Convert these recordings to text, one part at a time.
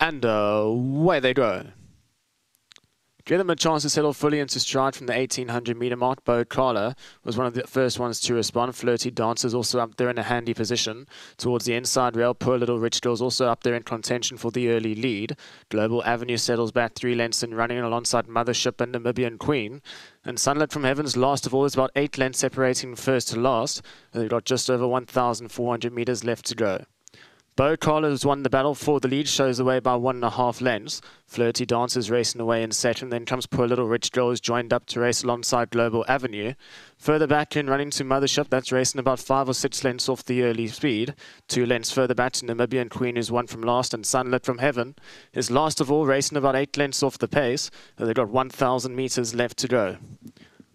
And away they go. Give them a chance to settle fully into stride from the 1800-meter mark. Bo Carla was one of the first ones to respond. Flirty Dancers also up there in a handy position. Towards the inside rail, Poorlittlerichgirl is also up there in contention for the early lead. Global Avenue settles back 3 lengths and running alongside Mothership and Namibian Queen. And Sunlit from Heaven's last of all is about 8 lengths separating first to last. They've got just over 1,400 meters left to go. Bo Carla has won the battle for the lead, shows the way by 1.5 lengths. Flirty Dancers racing away in second. Then comes Poorlittlerichgirl, who's joined up to race alongside Global Avenue. Further back in running to Mothership, that's racing about 5 or 6 lengths off the early speed. 2 lengths further back to Namibian Queen, who's won from last, and Sunlit from Heaven is last of all, racing about 8 lengths off the pace. They've got 1,000 meters left to go.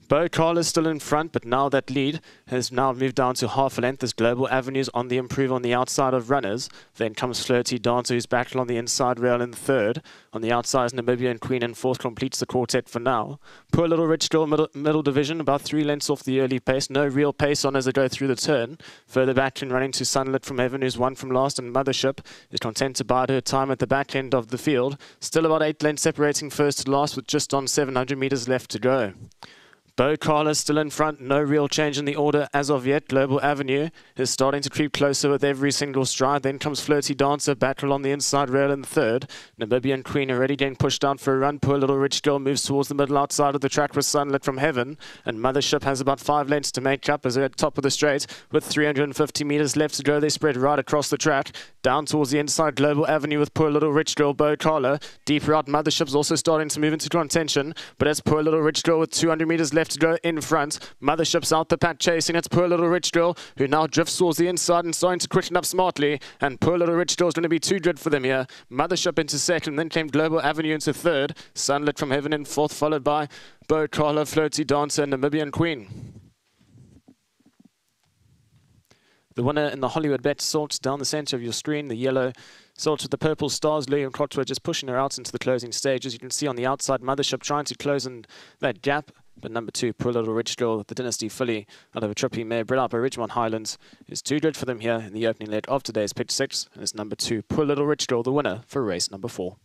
Bo Carla is still in front, but now that lead has now moved down to half a length as Global Avenues on the improve on the outside of runners. Then comes Flirty Dancer, who's back on the inside rail in third. On the outside is Namibian Queen, and fourth completes the quartet for now. Poorlittlerichgirl middle division, about 3 lengths off the early pace. No real pace on as they go through the turn. Further back in running to Sunlit from Heaven, who's won from last, and Mothership is content to bide her time at the back end of the field. Still about 8 lengths separating first to last with just on 700 meters left to go. Bo Carla still in front, no real change in the order as of yet. Global Avenue is starting to creep closer with every single stride. Then comes Flirty Dancer, battle on the inside rail in third. Namibian Queen already getting pushed down for a run. Poorlittlerichgirl moves towards the middle outside of the track with Sunlit from Heaven. And Mothership has about 5 lengths to make up as they're at top of the straight. With 350 meters left to go, they spread right across the track. Down towards the inside, Global Avenue with Poorlittlerichgirl, Bo Carla. Deeper out, Mothership's also starting to move into contention. But it's Poorlittlerichgirl with 200 meters left to go in front. Mothership's out the pack chasing. It's Poorlittlerichgirl, who now drifts towards the inside and starting to quicken up smartly. And Poorlittlerichgirl is going to be too good for them here. Mothership into second, then came Global Avenue into third. Sunlit from Heaven in fourth, followed by Bo Carla, Flirty Dancer, and Namibian Queen. The winner in the Hollywood bet sorts down the center of your screen. The yellow sorts with the purple stars. Lillian Cotworth just pushing her out into the closing stage. As you can see on the outside, Mothership trying to close in that gap. But number 2, Poorlittlerichgirl, the Dynasty filly out of a trippy mare bred up by Ridgemont Highlands, is too good for them here in the opening leg of today's Pick 6. And it's number 2, Poorlittlerichgirl, the winner for race number 4.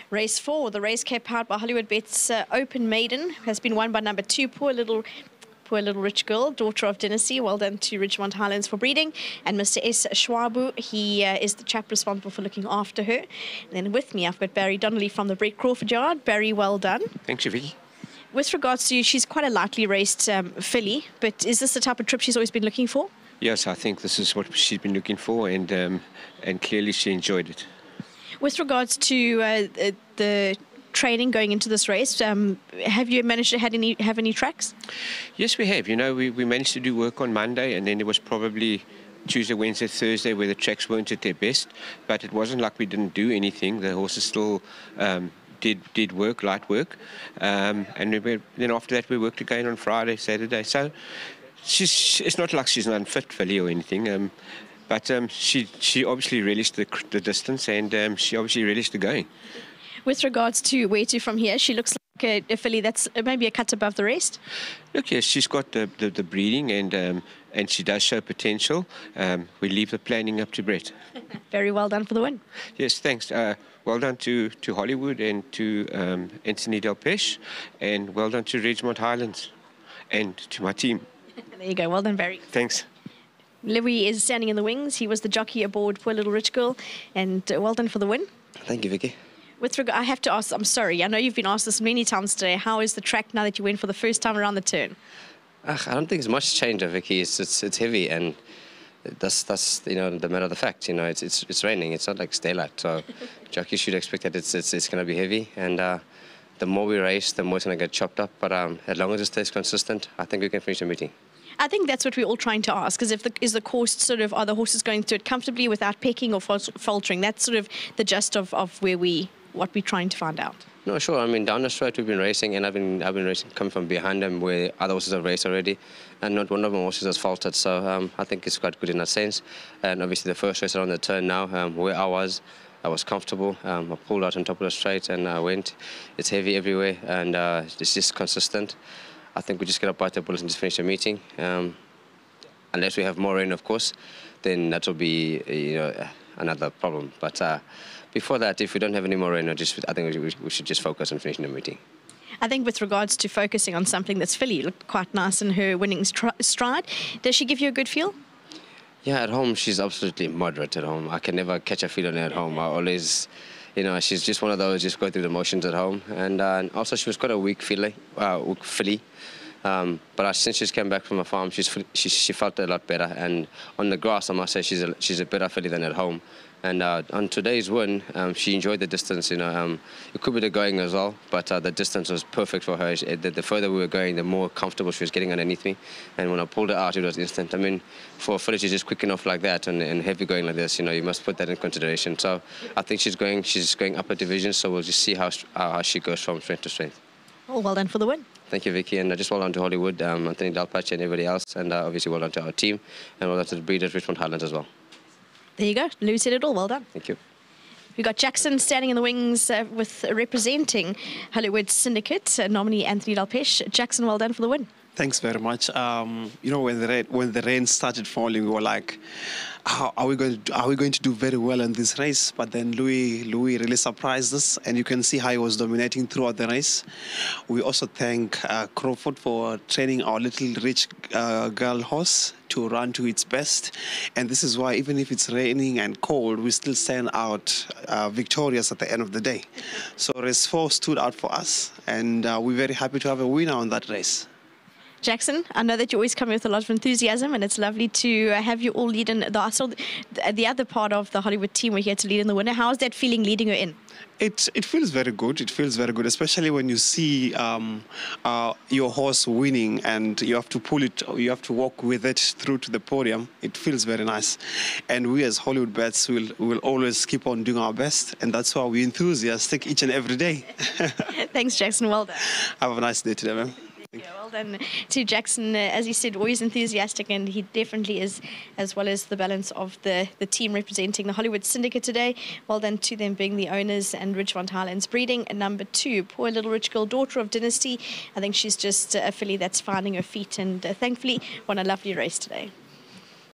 Race 4, the race kept powered by Hollywood Bet's Open Maiden, has been won by number 2, Poorlittlerichgirl, daughter of Dynasty. Well done to Ridgemont Highlands for breeding. And Mr. S. Schwabu, he is the chap responsible for looking after her. And then with me, I've got Barry Donnelly from the Brett Crawford Yard. Barry, well done. Thanks, Vicky. With regards to, she's quite a lightly raced filly, but is this the type of trip she's always been looking for? Yes, I think this is what she's been looking for, and clearly she enjoyed it. With regards to the training going into this race, have you managed to have any tracks? Yes, we have. You know, we managed to do work on Monday, and then there was probably Tuesday, Wednesday, Thursday where the tracks weren't at their best. But it wasn't like we didn't do anything. The horses still did work, light work. And then after that we worked again on Friday, Saturday. So it's not like she's an unfit filly or anything. But she obviously relished the distance, and she obviously relished the going. With regards to where to from here, she looks like a filly that's maybe a cut above the rest. Look, yes, she's got the breeding, and she does show potential. We leave the planning up to Brett. Very well done for the win. Yes, thanks. Well done to Hollywood and to Anthony Del Peche, and well done to Ridgemont Highlands and to my team. There you go. Well done, Barry. Thanks. Louis is standing in the wings. He was the jockey aboard Poorlittlerichgirl, and well done for the win. Thank you, Vicky. With regard, I have to ask, I'm sorry, I know you've been asked this many times today, how is the track now that you went for the first time around the turn? I don't think there's much change, Vicky. It's heavy, and that's you know, the matter of the fact. You know, it's raining. It's not like daylight, so jockeys should expect that it's going to be heavy, and the more we race, the more it's going to get chopped up. But as long as it stays consistent, I think we can finish the meeting. I think that's what we're all trying to ask, is is the course sort of, are the horses going through it comfortably without pecking or faltering? That's sort of the gist of what we're trying to find out. No, sure. I mean, down the straight we've been racing, and I've been racing coming from behind them where other horses have raced already, and not one of my horses has faltered. So I think it's quite good in that sense. And obviously the first race around the turn now, where I was comfortable. I pulled out on top of the straight and I went. It's heavy everywhere, and it's just consistent. I think we just get up, bite the bullets, and just finish the meeting. Unless we have more rain, of course, then that will be another problem. But before that, if we don't have any more rain, I think we should just focus on finishing the meeting. I think with regards to focusing on something that's filly, looked quite nice in her winning stride. Does she give you a good feel? Yeah, at home, she's absolutely moderate at home. I can never catch a feel on her at home. I always, she's just one of those, just go through the motions at home. And also, she was quite a weak filly. But since she's come back from a farm, she felt a lot better. And on the grass, I must say, she's a better filly than at home. And on today's win, she enjoyed the distance. It could be the going as well, but the distance was perfect for her. The further we were going, the more comfortable she was getting underneath me. And when I pulled her out, it was instant. I mean, for a filly she's just quick enough like that and heavy going like this, you must put that in consideration. So I think she's going upper division. So we'll just see how she goes from strength to strength. Oh, well done for the win. Thank you, Vicky, and just well done to Hollywood, Anthony Dalpatch and everybody else, and obviously well done to our team, and well done to the breeders, Richmond Highlands as well. There you go. Lou said it all. Well done. Thank you. We've got Jackson standing in the wings with representing Hollywood Syndicate, nominee Anthony Dalpatch. Jackson, well done for the win. Thanks very much. When the rain started falling, we were like, are we going to do very well in this race? But then Louis really surprised us, and you can see how he was dominating throughout the race. We also thank Crawford for training our little rich girl horse to run to its best. And this is why, even if it's raining and cold, we still stand out victorious at the end of the day. So race 4 stood out for us, and we're very happy to have a winner on that race. Jackson, I know that you always come with a lot of enthusiasm, and it's lovely to have you all lead in. I saw the other part of the Hollywood team were here to lead in the winner. How is that feeling leading her in? It feels very good. It feels very good, especially when you see your horse winning and you have to pull it, you have to walk with it through to the podium. It feels very nice. And we as Hollywood Bets will always keep on doing our best, and that's why we're enthusiastic each and every day. Thanks, Jackson. Well done. Have a nice day today, man. Yeah, well done to Jackson. As he said, always enthusiastic, and he definitely is, as well as the balance of the team representing the Hollywood Syndicate today. Well done to them being the owners and Richmond Highlands breeding. And number 2, Poorlittlerichgirl, daughter of Dynasty. I think she's just a filly that's finding her feet, and thankfully won a lovely race today.